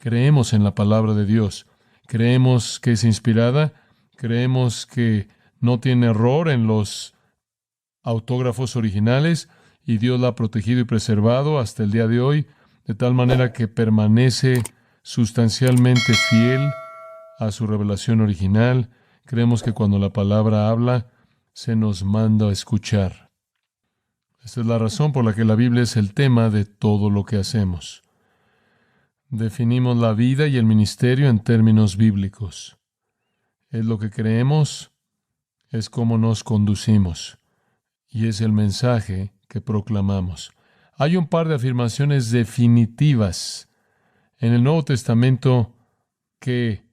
Creemos en la palabra de Dios. Creemos que es inspirada. Creemos que no tiene error en los autógrafos originales y Dios la ha protegido y preservado hasta el día de hoy, de tal manera que permanece sustancialmente fiel a su revelación original. Creemos que cuando la palabra habla, se nos manda a escuchar. Esta es la razón por la que la Biblia es el tema de todo lo que hacemos. Definimos la vida y el ministerio en términos bíblicos. Es lo que creemos, es cómo nos conducimos, y es el mensaje que proclamamos. Hay un par de afirmaciones definitivas en el Nuevo Testamento que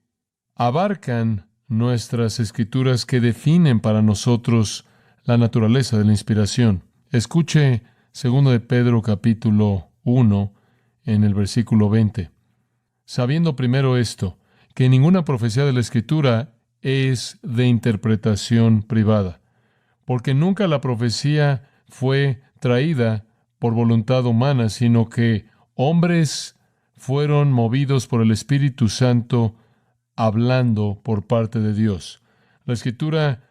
abarcan nuestras escrituras, que definen para nosotros la naturaleza de la inspiración. Escuche 2 de Pedro capítulo 1 en el versículo 20. Sabiendo primero esto, que ninguna profecía de la Escritura es de interpretación privada, porque nunca la profecía fue traída por voluntad humana, sino que hombres fueron movidos por el Espíritu Santo hablando por parte de Dios. La Escritura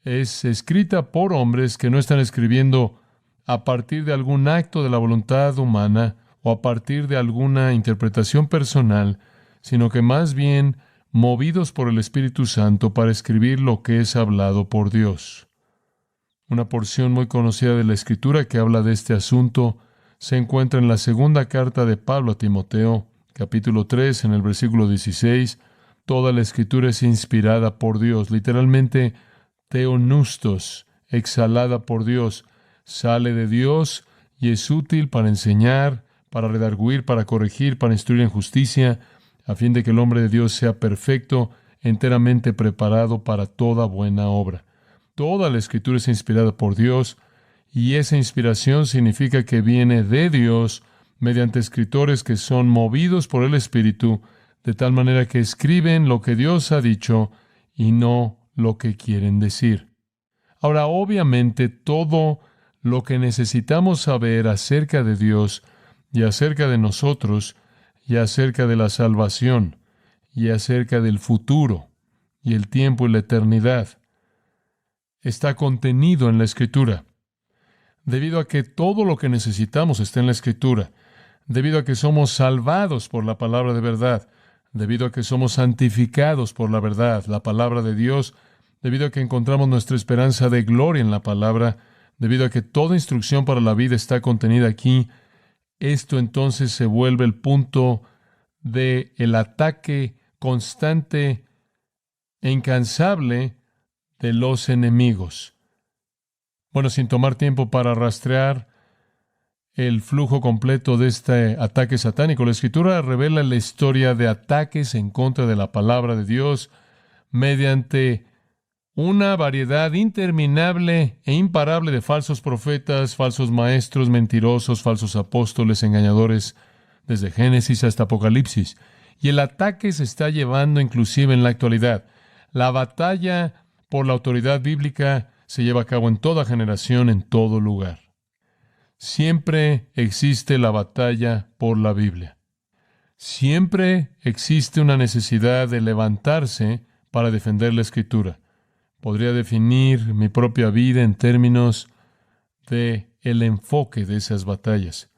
es escrita por hombres que no están escribiendo a partir de algún acto de la voluntad humana o a partir de alguna interpretación personal, sino que más bien movidos por el Espíritu Santo para escribir lo que es hablado por Dios. Una porción muy conocida de la Escritura que habla de este asunto se encuentra en la segunda carta de Pablo a Timoteo, capítulo 3, en el versículo 16. Toda la Escritura es inspirada por Dios, literalmente theopneustos, exhalada por Dios, sale de Dios y es útil para enseñar, para redarguir, para corregir, para instruir en justicia, a fin de que el hombre de Dios sea perfecto, enteramente preparado para toda buena obra. Toda la Escritura es inspirada por Dios, y esa inspiración significa que viene de Dios mediante escritores que son movidos por el Espíritu, de tal manera que escriben lo que Dios ha dicho y no lo que quieren decir. Ahora, obviamente, todo lo que necesitamos saber acerca de Dios y acerca de nosotros y acerca de la salvación y acerca del futuro y el tiempo y la eternidad está contenido en la Escritura. Debido a que todo lo que necesitamos está en la Escritura, debido a que somos salvados por la palabra de verdad, debido a que somos santificados por la verdad, la palabra de Dios, debido a que encontramos nuestra esperanza de gloria en la palabra, debido a que toda instrucción para la vida está contenida aquí, esto entonces se vuelve el punto de el ataque constante e incansable de los enemigos. Bueno, sin tomar tiempo para rastrear el flujo completo de este ataque satánico, la Escritura revela la historia de ataques en contra de la palabra de Dios mediante una variedad interminable e imparable de falsos profetas, falsos maestros, mentirosos, falsos apóstoles, engañadores, desde Génesis hasta Apocalipsis. Y el ataque se está llevando inclusive en la actualidad. La batalla por la autoridad bíblica se lleva a cabo en toda generación, en todo lugar. Siempre existe la batalla por la Biblia. Siempre existe una necesidad de levantarse para defender la Escritura. Podría definir mi propia vida en términos de el enfoque de esas batallas.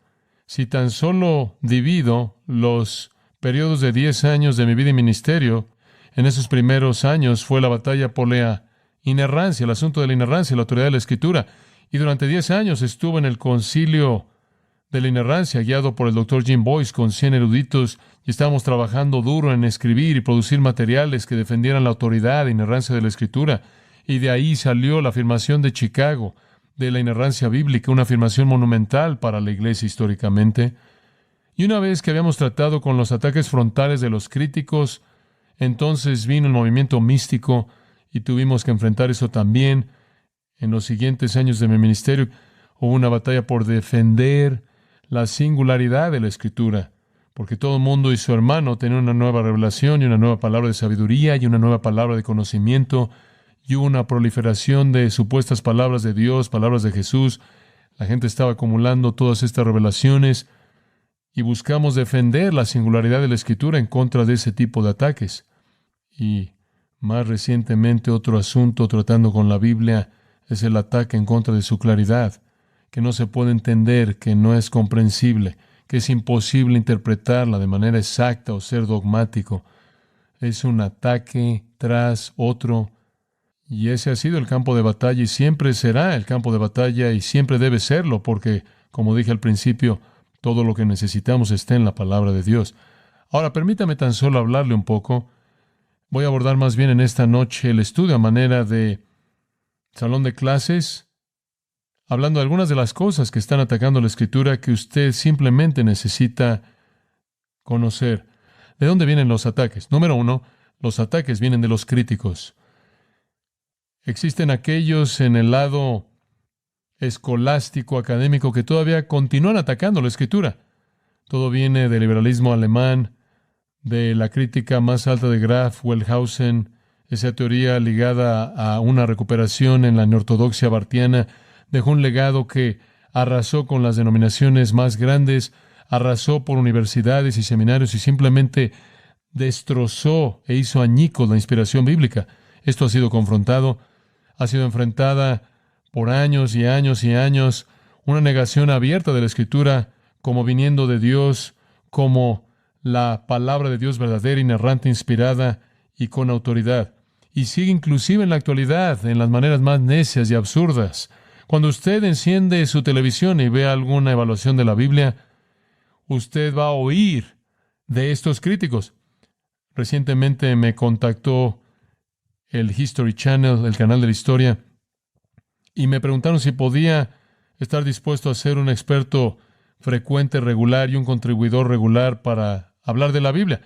Si tan solo divido los periodos de 10 años de mi vida y ministerio, en esos primeros años fue la batalla por la inerrancia, el asunto de la inerrancia, la autoridad de la Escritura. Y durante 10 años estuve en el concilio de la inerrancia, guiado por el Dr. Jim Boyce con 100 eruditos, y estábamos trabajando duro en escribir y producir materiales que defendieran la autoridad e inerrancia de la Escritura. Y de ahí salió la afirmación de Chicago, de la inerrancia bíblica, una afirmación monumental para la iglesia históricamente. Y una vez que habíamos tratado con los ataques frontales de los críticos, entonces vino el movimiento místico y tuvimos que enfrentar eso también. En los siguientes años de mi ministerio hubo una batalla por defender la singularidad de la Escritura, porque todo el mundo y su hermano tenían una nueva revelación y una nueva palabra de sabiduría y una nueva palabra de conocimiento, y hubo una proliferación de supuestas palabras de Dios, palabras de Jesús. La gente estaba acumulando todas estas revelaciones, y buscamos defender la singularidad de la Escritura en contra de ese tipo de ataques. Y más recientemente otro asunto tratando con la Biblia es el ataque en contra de su claridad, que no se puede entender, que no es comprensible, que es imposible interpretarla de manera exacta o ser dogmático. Es un ataque tras otro, y ese ha sido el campo de batalla y siempre será el campo de batalla y siempre debe serlo, porque, como dije al principio, todo lo que necesitamos está en la palabra de Dios. Ahora, permítame tan solo hablarle un poco. Voy a abordar más bien en esta noche el estudio a manera de salón de clases, hablando de algunas de las cosas que están atacando la Escritura que usted simplemente necesita conocer. ¿De dónde vienen los ataques? Número uno, los ataques vienen de los críticos. Existen aquellos en el lado escolástico, académico, que todavía continúan atacando la Escritura. Todo viene del liberalismo alemán, de la crítica más alta de Graf, Wellhausen, esa teoría ligada a una recuperación en la neortodoxia bartiana, dejó un legado que arrasó con las denominaciones más grandes, arrasó por universidades y seminarios y simplemente destrozó e hizo añicos la inspiración bíblica. Esto ha sido confrontado, ha sido enfrentada por años y años y años, una negación abierta de la Escritura como viniendo de Dios, como la palabra de Dios verdadera, inerrante, inspirada y con autoridad. Y sigue inclusive en la actualidad, en las maneras más necias y absurdas. Cuando usted enciende su televisión y ve alguna evaluación de la Biblia, usted va a oír de estos críticos. Recientemente me contactó el History Channel, el canal de la historia, y me preguntaron si podía estar dispuesto a ser un experto frecuente, regular y un contribuidor regular para hablar de la Biblia.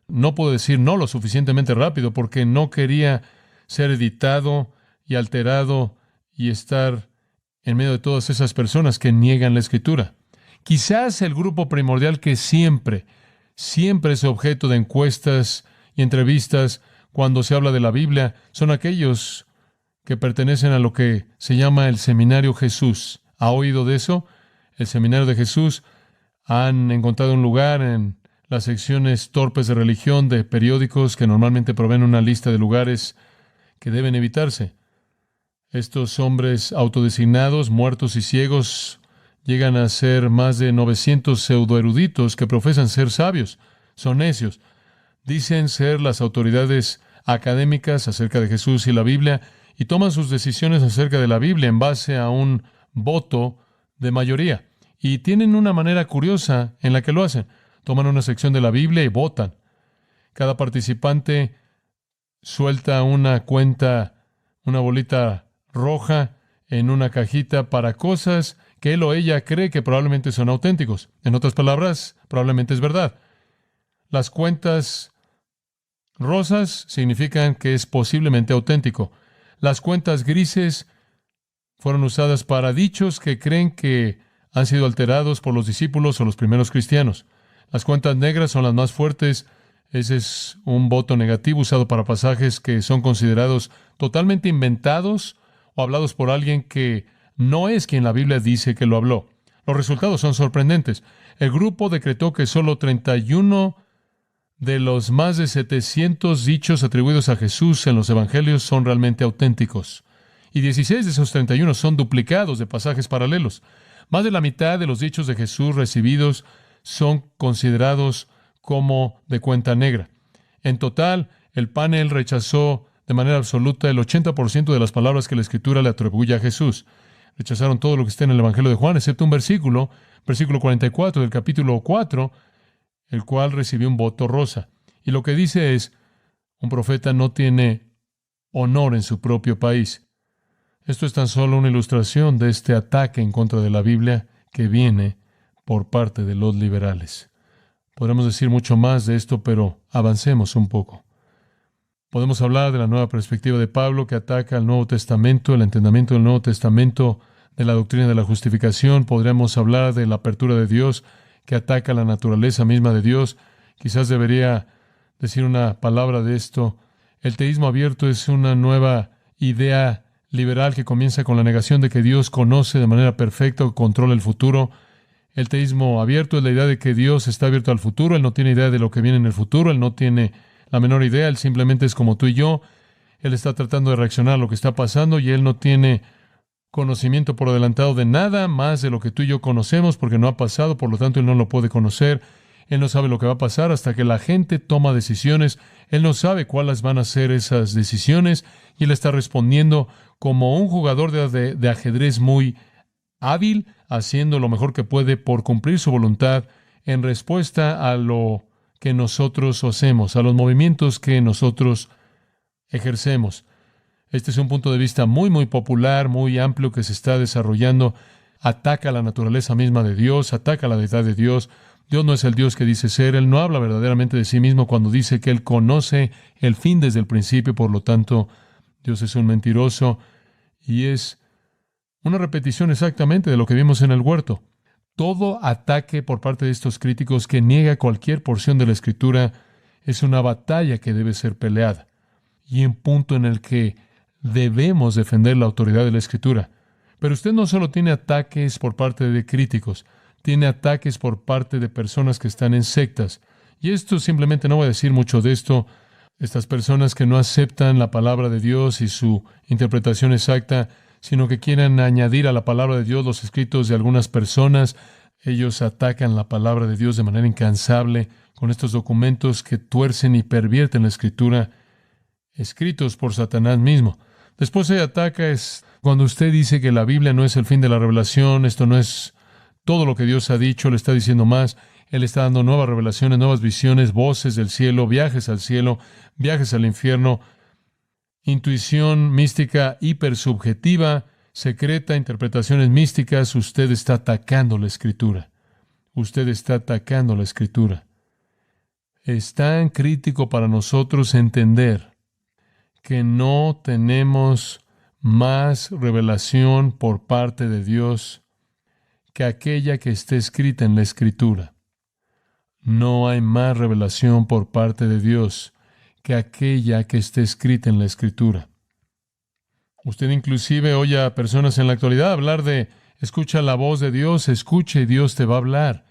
No puedo decir no lo suficientemente rápido porque no quería ser editado y alterado y estar en medio de todas esas personas que niegan la Escritura. Quizás el grupo primordial que siempre es objeto de encuestas y entrevistas cuando se habla de la Biblia son aquellos que pertenecen a lo que se llama el Seminario Jesús. ¿Ha oído de eso? El Seminario de Jesús. Han encontrado un lugar en las secciones torpes de religión de periódicos que normalmente proveen una lista de lugares que deben evitarse. Estos hombres autodesignados, muertos y ciegos, llegan a ser más de 900 pseudoeruditos que profesan ser sabios. Son necios. Dicen ser las autoridades académicas acerca de Jesús y la Biblia y toman sus decisiones acerca de la Biblia en base a un voto de mayoría. Y tienen una manera curiosa en la que lo hacen. Toman una sección de la Biblia y votan. Cada participante suelta una cuenta, una bolita roja en una cajita para cosas que él o ella cree que probablemente son auténticos. En otras palabras, probablemente es verdad. Las cuentas rosas significan que es posiblemente auténtico. Las cuentas grises fueron usadas para dichos que creen que han sido alterados por los discípulos o los primeros cristianos. Las cuentas negras son las más fuertes. Ese es un voto negativo usado para pasajes que son considerados totalmente inventados o hablados por alguien que no es quien la Biblia dice que lo habló. Los resultados son sorprendentes. El grupo decretó que solo 31 de los más de 700 dichos atribuidos a Jesús en los evangelios son realmente auténticos. Y 16 de esos 31 son duplicados de pasajes paralelos. Más de la mitad de los dichos de Jesús recibidos son considerados como de cuenta negra. En total, el panel rechazó de manera absoluta el 80% de las palabras que la Escritura le atribuye a Jesús. Rechazaron todo lo que está en el Evangelio de Juan, excepto un versículo 44 del capítulo 4, el cual recibió un voto rosa. Y lo que dice es, un profeta no tiene honor en su propio país. Esto es tan solo una ilustración de este ataque en contra de la Biblia que viene por parte de los liberales. Podremos decir mucho más de esto, pero avancemos un poco. Podemos hablar de la nueva perspectiva de Pablo que ataca al Nuevo Testamento, el entendimiento del Nuevo Testamento, de la doctrina de la justificación. Podremos hablar de la apertura de Dios que ataca la naturaleza misma de Dios. Quizás debería decir una palabra de esto. El teísmo abierto es una nueva idea liberal que comienza con la negación de que Dios conoce de manera perfecta o controla el futuro. El teísmo abierto es la idea de que Dios está abierto al futuro. Él no tiene idea de lo que viene en el futuro. Él no tiene la menor idea. Él simplemente es como tú y yo. Él está tratando de reaccionar a lo que está pasando y él no tiene conocimiento por adelantado de nada más de lo que tú y yo conocemos porque no ha pasado, por lo tanto él no lo puede conocer. Él no sabe lo que va a pasar hasta que la gente toma decisiones. Él no sabe cuáles van a ser esas decisiones y él está respondiendo como un jugador de ajedrez muy hábil, haciendo lo mejor que puede por cumplir su voluntad en respuesta a lo que nosotros hacemos, a los movimientos que nosotros ejercemos. Este es un punto de vista muy, muy popular, muy amplio que se está desarrollando. Ataca la naturaleza misma de Dios, ataca la deidad de Dios. Dios no es el Dios que dice ser. Él no habla verdaderamente de sí mismo cuando dice que Él conoce el fin desde el principio. Por lo tanto, Dios es un mentiroso y es una repetición exactamente de lo que vimos en el huerto. Todo ataque por parte de estos críticos que niega cualquier porción de la Escritura es una batalla que debe ser peleada y un punto en el que debemos defender la autoridad de la Escritura. Pero usted no solo tiene ataques por parte de críticos, tiene ataques por parte de personas que están en sectas. Y esto simplemente no voy a decir mucho de esto. Estas personas que no aceptan la palabra de Dios y su interpretación exacta, sino que quieren añadir a la palabra de Dios los escritos de algunas personas. Ellos atacan la palabra de Dios de manera incansable con estos documentos que tuercen y pervierten la Escritura, escritos por Satanás mismo. Después se ataca es cuando usted dice que la Biblia no es el fin de la revelación, esto no es todo lo que Dios ha dicho, le está diciendo más. Él está dando nuevas revelaciones, nuevas visiones, voces del cielo, viajes al cielo, viajes al infierno, intuición mística hipersubjetiva, secreta, interpretaciones místicas. Usted está atacando la Escritura. Usted está atacando la Escritura. Es tan crítico para nosotros entender que no tenemos más revelación por parte de Dios que aquella que esté escrita en la Escritura. No hay más revelación por parte de Dios que aquella que esté escrita en la Escritura. Usted inclusive oye a personas en la actualidad hablar de escucha la voz de Dios, escucha y Dios te va a hablar.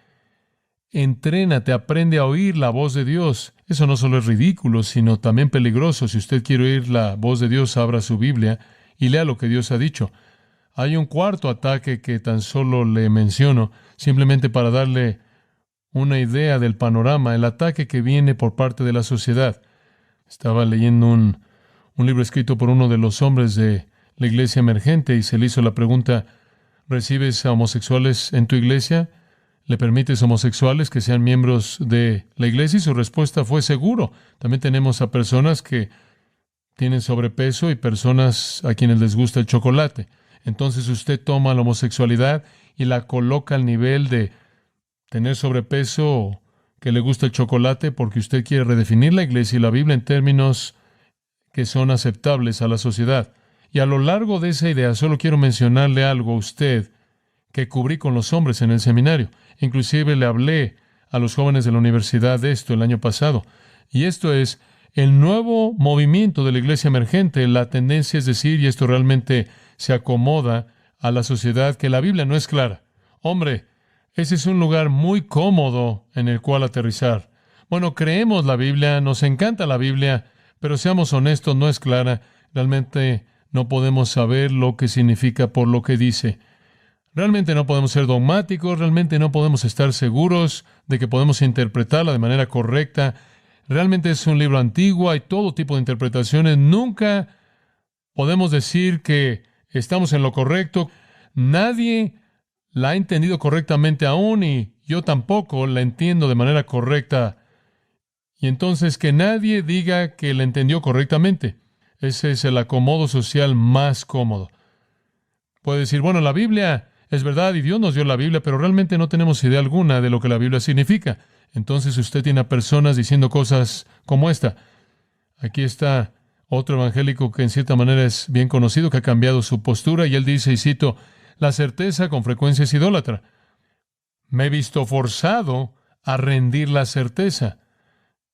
Entrénate, aprende a oír la voz de Dios. Eso no solo es ridículo, sino también peligroso. Si usted quiere oír la voz de Dios, abra su Biblia y lea lo que Dios ha dicho. Hay un cuarto ataque que tan solo le menciono, simplemente para darle una idea del panorama, el ataque que viene por parte de la sociedad. Estaba leyendo un libro escrito por uno de los hombres de la iglesia emergente y se le hizo la pregunta, ¿recibes a homosexuales en tu iglesia? ¿Le permites homosexuales que sean miembros de la iglesia? Y su respuesta fue seguro. También tenemos a personas que tienen sobrepeso y personas a quienes les gusta el chocolate. Entonces usted toma la homosexualidad y la coloca al nivel de tener sobrepeso o que le gusta el chocolate porque usted quiere redefinir la iglesia y la Biblia en términos que son aceptables a la sociedad. Y a lo largo de esa idea solo quiero mencionarle algo a usted que cubrí con los hombres en el seminario. Inclusive le hablé a los jóvenes de la universidad de esto el año pasado. Y esto es el nuevo movimiento de la iglesia emergente. La tendencia es decir, y esto realmente se acomoda a la sociedad, que la Biblia no es clara. Hombre, ese es un lugar muy cómodo en el cual aterrizar. Bueno, creemos la Biblia, nos encanta la Biblia, pero seamos honestos, no es clara. Realmente no podemos saber lo que significa por lo que dice. Realmente no podemos ser dogmáticos, realmente no podemos estar seguros de que podemos interpretarla de manera correcta. Realmente es un libro antiguo, hay todo tipo de interpretaciones. Nunca podemos decir que estamos en lo correcto. Nadie la ha entendido correctamente aún y yo tampoco la entiendo de manera correcta. Y entonces que nadie diga que la entendió correctamente. Ese es el acomodo social más cómodo. Puede decir, bueno, la Biblia es verdad y Dios nos dio la Biblia, pero realmente no tenemos idea alguna de lo que la Biblia significa. Entonces usted tiene a personas diciendo cosas como esta. Aquí está otro evangélico que en cierta manera es bien conocido, que ha cambiado su postura, y él dice, y cito, la certeza con frecuencia es idólatra. Me he visto forzado a rendir la certeza.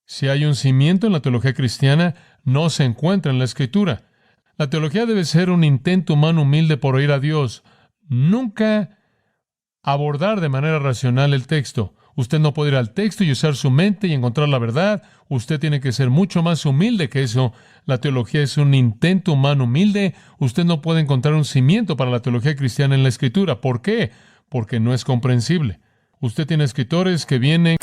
Si hay un cimiento en la teología cristiana, no se encuentra en la Escritura. La teología debe ser un intento humano humilde por oír a Dios. Nunca abordar de manera racional el texto. Usted no puede ir al texto y usar su mente y encontrar la verdad. Usted tiene que ser mucho más humilde que eso. La teología es un intento humano humilde. Usted no puede encontrar un cimiento para la teología cristiana en la Escritura. ¿Por qué? Porque no es comprensible. Usted tiene escritores que vienen.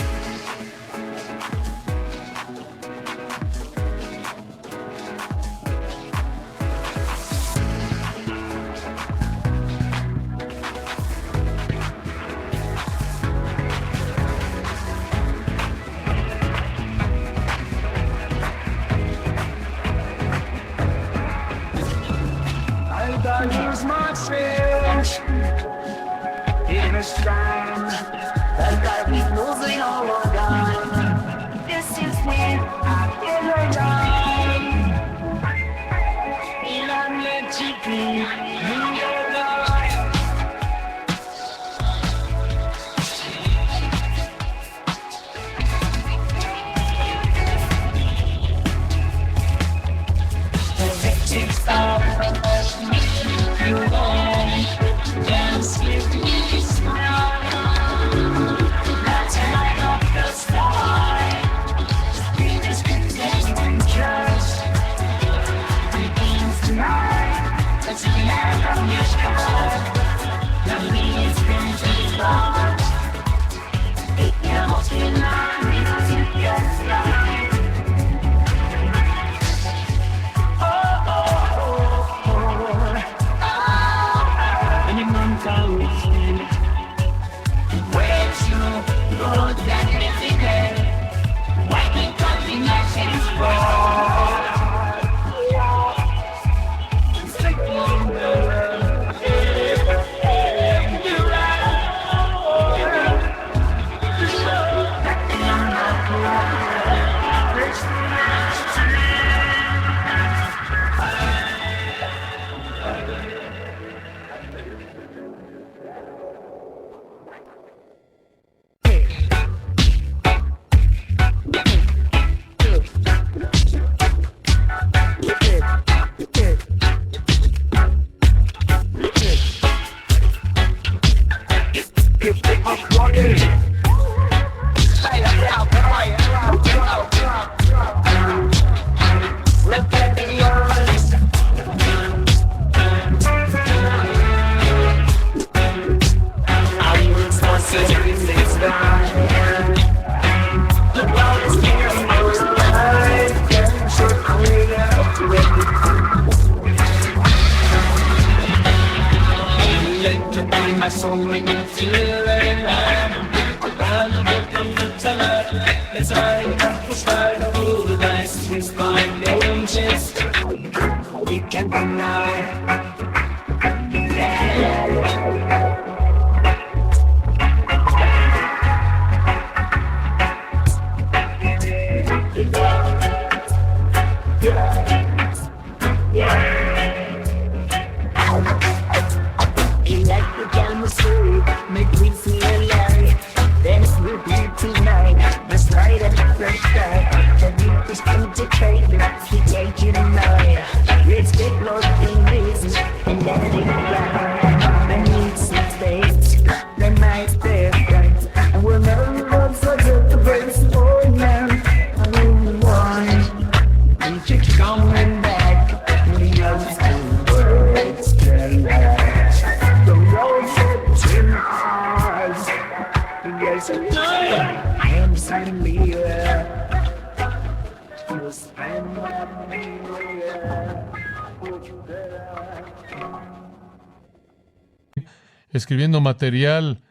Escribiendo material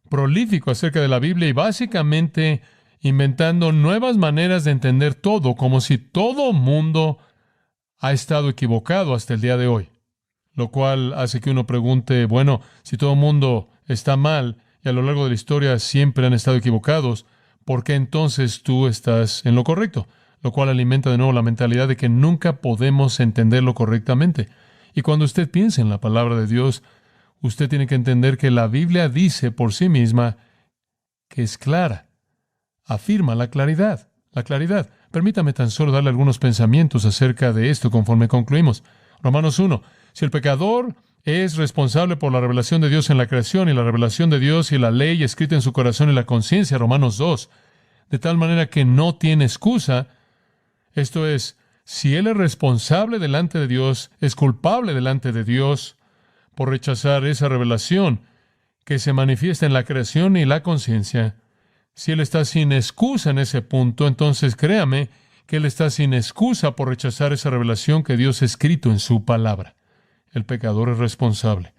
prolífico acerca de la Biblia y básicamente inventando nuevas maneras de entender todo, como si todo mundo ha estado equivocado hasta el día de hoy. Lo cual hace que uno pregunte, bueno, si todo mundo está mal y a lo largo de la historia siempre han estado equivocados, ¿por qué entonces tú estás en lo correcto? Lo cual alimenta de nuevo la mentalidad de que nunca podemos entenderlo correctamente. Y cuando usted piensa en la palabra de Dios, usted tiene que entender que la Biblia dice por sí misma que es clara. Afirma la claridad. La claridad. Permítame tan solo darle algunos pensamientos acerca de esto conforme concluimos. Romanos 1. Si el pecador es responsable por la revelación de Dios en la creación y la revelación de Dios y la ley escrita en su corazón y la conciencia, Romanos 2, de tal manera que no tiene excusa. Esto es, si Él es responsable delante de Dios, es culpable delante de Dios por rechazar esa revelación que se manifiesta en la creación y la conciencia. Si Él está sin excusa en ese punto, entonces créame que Él está sin excusa por rechazar esa revelación que Dios ha escrito en su palabra. El pecador es responsable.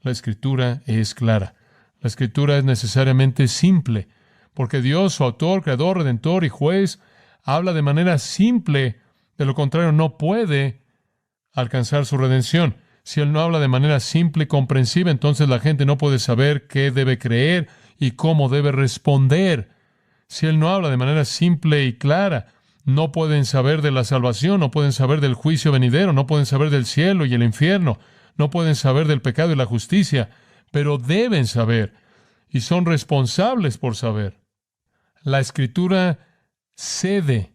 La Escritura es clara. La Escritura es necesariamente simple, porque Dios, su autor, creador, redentor y juez, habla de manera simple. De lo contrario, no puede alcanzar su redención. Si Él no habla de manera simple y comprensiva, entonces la gente no puede saber qué debe creer y cómo debe responder. Si Él no habla de manera simple y clara, no pueden saber de la salvación, no pueden saber del juicio venidero, no pueden saber del cielo y el infierno, no pueden saber del pecado y la justicia, pero deben saber y son responsables por saber. La Escritura cede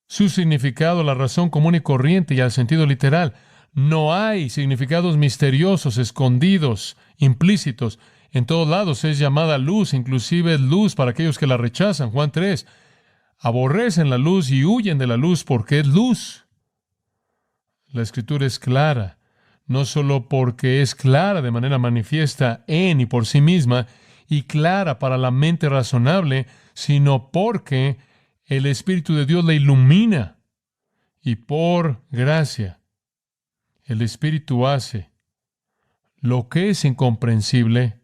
su significado a la razón común y corriente y al sentido literal. No hay significados misteriosos, escondidos, implícitos. En todos lados es llamada luz, inclusive es luz para aquellos que la rechazan. Juan 3. Aborrecen la luz y huyen de la luz porque es luz. La Escritura es clara, no solo porque es clara de manera manifiesta en y por sí misma, y clara para la mente razonable, sino porque el Espíritu de Dios la ilumina. Y por gracia, el Espíritu hace lo que es incomprensible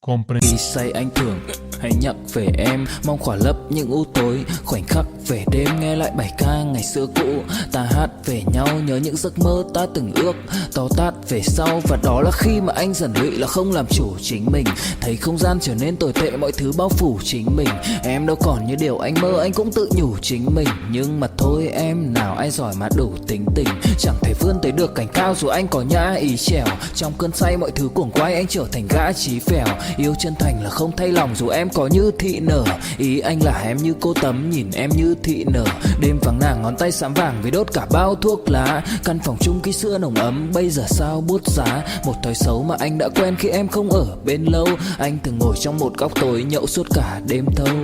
comprensible. Khi say anh thường hay nhắc về em, mong khỏa lấp những u tối, khoảnh khắc về đêm nghe lại bài ca ngày xưa cũ. Ta hát về nhau nhớ những giấc mơ ta từng ước, to tát về sau. Và đó là khi mà anh dần lụy là không làm chủ chính mình, thấy không gian trở nên tồi tệ, mọi thứ bao phủ chính mình. Em đâu còn như điều anh mơ, anh cũng tự nhủ chính mình. Nhưng mà thôi em, nào ai giỏi mà đủ tính tình, chẳng thể vươn tới được cảnh cao dù anh có nhã ý trèo. Trong cơn say mọi thứ cuồng quay, anh trở thành gã chí phèo. Yêu chân thành là không thay lòng dù em có như thị nở. Ý anh là em như cô tấm, nhìn em như thị nở. Đêm vắng nàng ngón tay xám vàng vì đốt cả bao thuốc lá. Căn phòng chung ký xưa nồng ấm, bây giờ sao bút giá. Một thói xấu mà anh đã quen khi em không ở bên lâu. Anh thường ngồi trong một góc tối nhậu suốt cả đêm thâu.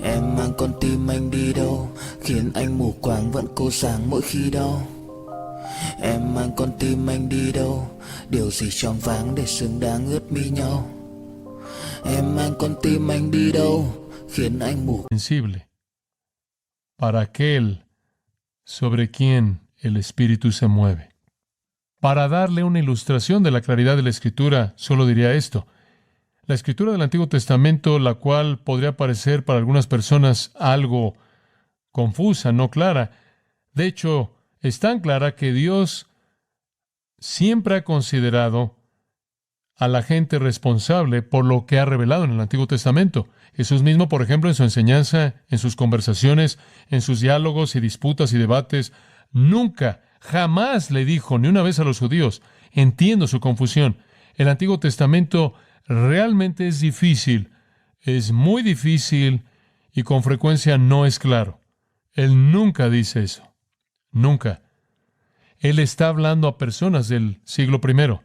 Em mang con tim anh đi đâu, khiến anh mù quáng vẫn cố sáng mỗi khi đau. Em mang con tim anh đi đâu, điều gì choáng váng để xứng đáng ướt mi nhau. Em mang con tim anh đi đâu, khiến anh mù. Sensible para aquel sobre quien el Espíritu se mueve. Para darle una ilustración de la claridad de la Escritura, solo diría esto. La Escritura del Antiguo Testamento, la cual podría parecer para algunas personas algo confusa, no clara, de hecho, es tan clara que Dios siempre ha considerado a la gente responsable por lo que ha revelado en el Antiguo Testamento. Jesús mismo, por ejemplo, en su enseñanza, en sus conversaciones, en sus diálogos y disputas y debates, nunca, jamás le dijo ni una vez a los judíos: entiendo su confusión. El Antiguo Testamento realmente es difícil, es muy difícil y con frecuencia no es claro. Él nunca dice eso. Nunca. Él está hablando a personas del siglo I.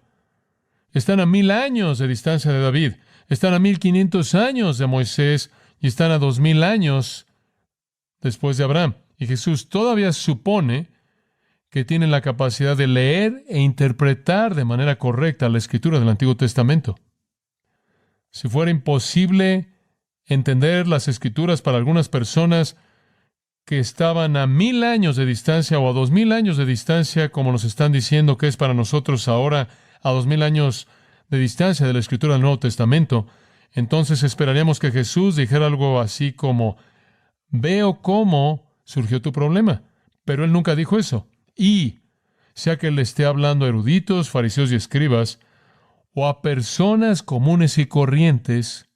Están a 1000 años de distancia de David. Están a 1500 años de Moisés y están a 2000 años después de Abraham. Y Jesús todavía supone que tienen la capacidad de leer e interpretar de manera correcta la Escritura del Antiguo Testamento. Si fuera imposible entender las Escrituras para algunas personas que estaban a 1000 años de distancia o a 2000 años de distancia, como nos están diciendo que es para nosotros ahora, a 2000 años de distancia de la Escritura del Nuevo Testamento, entonces esperaríamos que Jesús dijera algo así como: veo cómo surgió tu problema. Pero Él nunca dijo eso. Y sea que Él esté hablando a eruditos, fariseos y escribas, o a personas comunes y corrientes,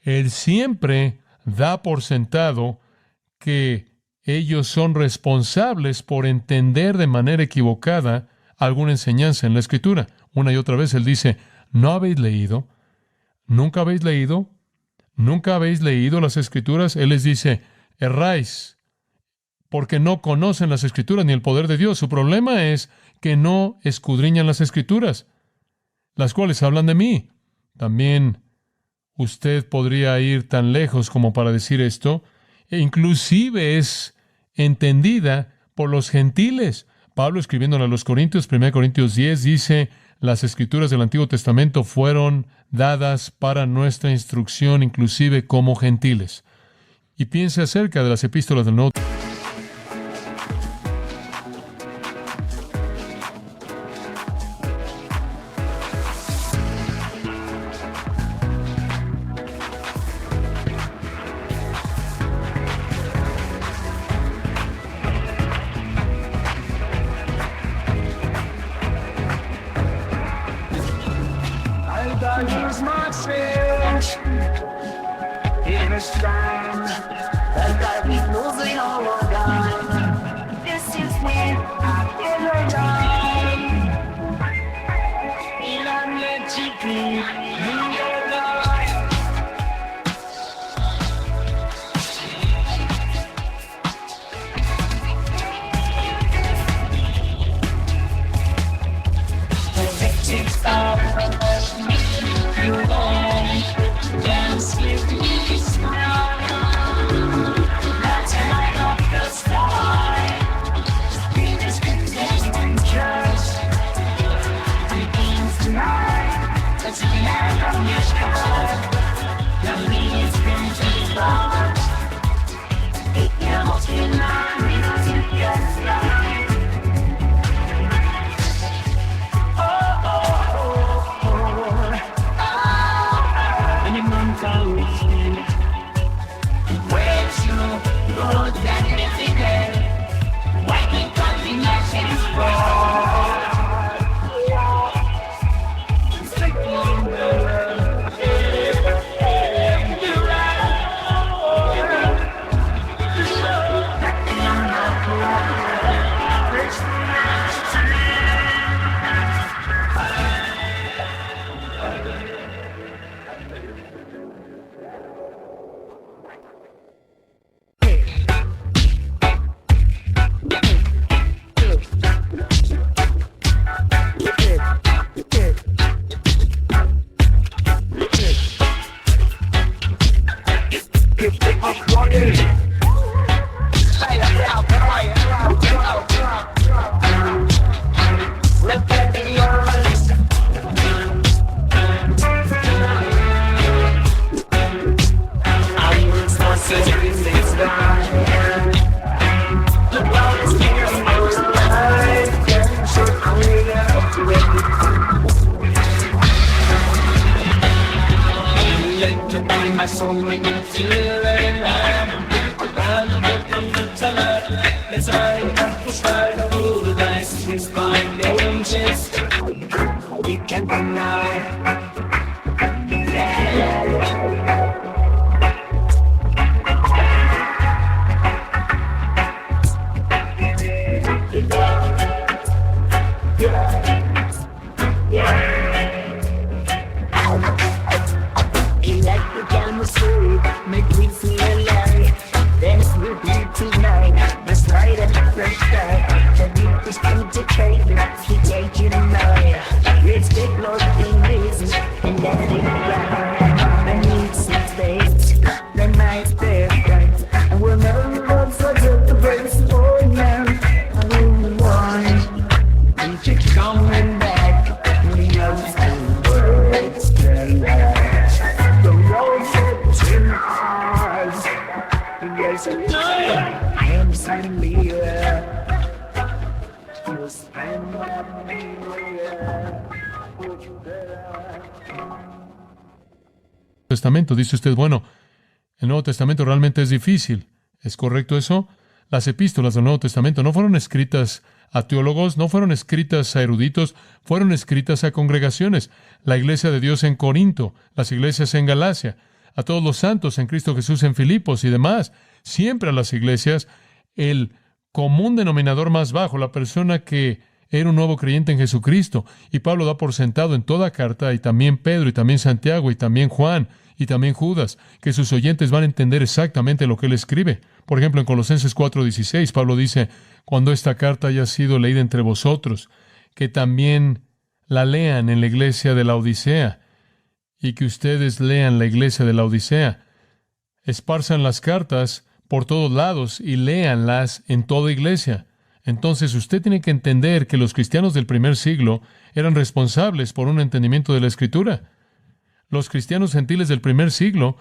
Él siempre da por sentado que ellos son responsables por entender de manera equivocada alguna enseñanza en la Escritura. Una y otra vez Él dice: ¿no habéis leído? ¿Nunca habéis leído? ¿Nunca habéis leído las Escrituras? Él les dice: erráis, porque no conocen las Escrituras ni el poder de Dios. Su problema es que no escudriñan las Escrituras, las cuales hablan de mí. También usted podría ir tan lejos como para decir esto, e inclusive es entendida por los gentiles. Pablo, escribiéndole a los Corintios, 1 Corintios 10, dice: las Escrituras del Antiguo Testamento fueron dadas para nuestra instrucción, inclusive como gentiles. Y piense acerca de las epístolas del Nuevo Testamento. Use my speech in a strand that I be losing all of time. This is me, in a time. In a magic in your life. Perfected star. You long dance with me now. That's a light of the sky. Venus and just begins tonight. Let's land on your sky. The meaning's been too far. It can't deny me to get fly. Where's your road that mythical? Why can't combinations fall? Sticking the my soul make me feel alive. I'm looking to tell her it's I push by the rule the dice is fine the inches you can't deny. Make me feel alive. Dance with you tonight. Let's light a different sky. The beat is concentrated. Keep taking a night. Let's get lost in this and let it ride. I need some space. The night's perfect. And we'll never run such a place for now. I don't want. We keep coming back. We know the words can last. The road's in ours. Yes, I am suddenly you spend me Testamento. Dice usted, bueno, el Nuevo Testamento realmente es difícil. ¿Es correcto eso? Las epístolas del Nuevo Testamento no fueron escritas a teólogos, no fueron escritas a eruditos, fueron escritas a congregaciones. La iglesia de Dios en Corinto, las iglesias en Galacia, a todos los santos en Cristo Jesús en Filipos y demás. Siempre a las iglesias, el común denominador más bajo, la persona que era un nuevo creyente en Jesucristo. Y Pablo da por sentado en toda carta, y también Pedro, y también Santiago, y también Juan, y también Judas, que sus oyentes van a entender exactamente lo que él escribe. Por ejemplo, en Colosenses 4:16, Pablo dice, cuando esta carta haya sido leída entre vosotros, que también la lean en la iglesia de la Odisea, y que ustedes lean la iglesia de la Odisea. Esparzan las cartas por todos lados y léanlas en toda iglesia. Entonces usted tiene que entender que los cristianos del primer siglo eran responsables por un entendimiento de la Escritura. Los cristianos gentiles del primer siglo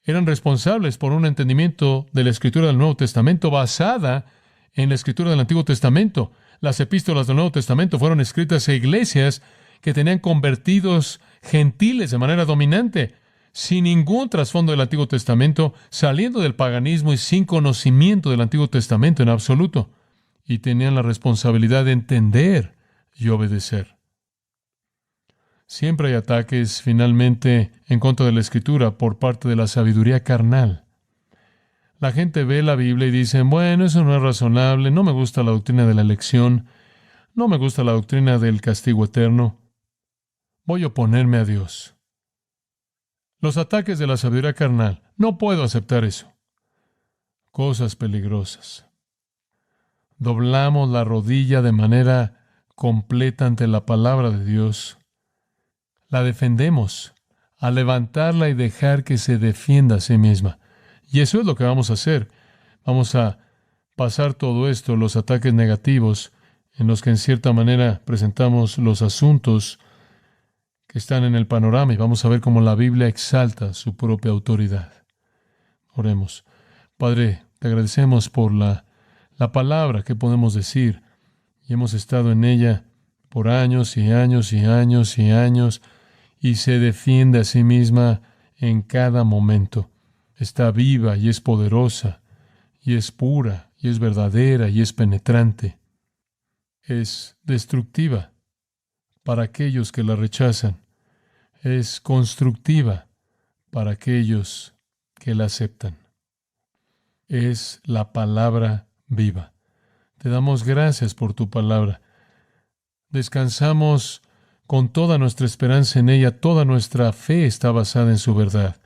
eran responsables por un entendimiento de la Escritura del Nuevo Testamento basada en la Escritura del Antiguo Testamento. Las epístolas del Nuevo Testamento fueron escritas a iglesias que tenían convertidos gentiles de manera dominante, sin ningún trasfondo del Antiguo Testamento, saliendo del paganismo y sin conocimiento del Antiguo Testamento en absoluto. Y tenían la responsabilidad de entender y obedecer. Siempre hay ataques, finalmente, en contra de la Escritura por parte de la sabiduría carnal. La gente ve la Biblia y dice, bueno, eso no es razonable, no me gusta la doctrina de la elección, no me gusta la doctrina del castigo eterno. Voy a oponerme a Dios. Los ataques de la sabiduría carnal, no puedo aceptar eso. Cosas peligrosas. Doblamos la rodilla de manera completa ante la palabra de Dios. La defendemos al levantarla y dejar que se defienda a sí misma. Y eso es lo que vamos a hacer. Vamos a pasar todo esto, los ataques negativos, en los que en cierta manera presentamos los asuntos que están en el panorama, y vamos a ver cómo la Biblia exalta su propia autoridad. Oremos. Padre, te agradecemos por la palabra que podemos decir, y hemos estado en ella por años y años y años y años, y se defiende a sí misma en cada momento. Está viva y es poderosa, y es pura, y es verdadera, y es penetrante. Es destructiva para aquellos que la rechazan. Es constructiva para aquellos que la aceptan. Es la palabra viva. Te damos gracias por tu palabra. Descansamos con toda nuestra esperanza en ella. Toda nuestra fe está basada en su verdad.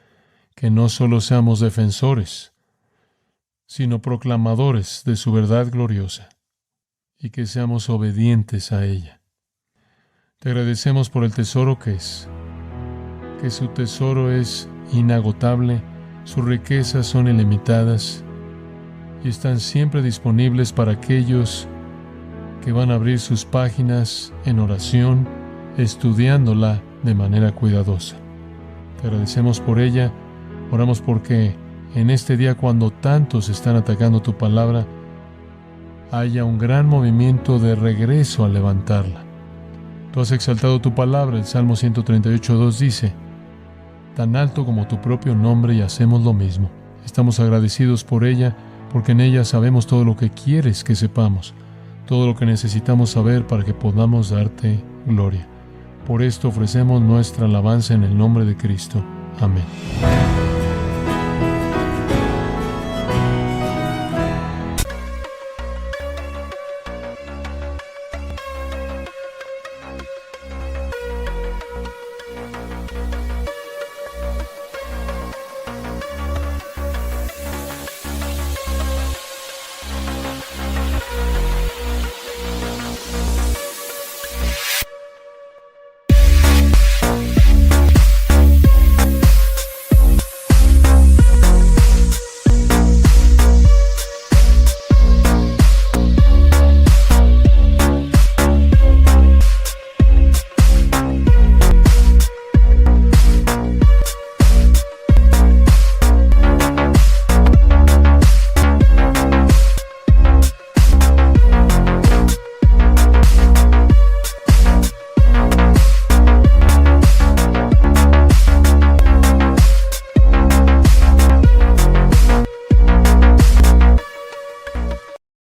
Que no solo seamos defensores, sino proclamadores de su verdad gloriosa, y que seamos obedientes a ella. Te agradecemos por el tesoro que es, que su tesoro es inagotable, sus riquezas son ilimitadas y están siempre disponibles para aquellos que van a abrir sus páginas en oración, estudiándola de manera cuidadosa. Te agradecemos por ella. Oramos porque en este día, cuando tantos están atacando tu palabra, haya un gran movimiento de regreso a levantarla. Tú has exaltado tu palabra. El Salmo 138:2 dice, tan alto como tu propio nombre, y hacemos lo mismo. Estamos agradecidos por ella, porque en ella sabemos todo lo que quieres que sepamos, todo lo que necesitamos saber para que podamos darte gloria. Por esto ofrecemos nuestra alabanza en el nombre de Cristo. Amén.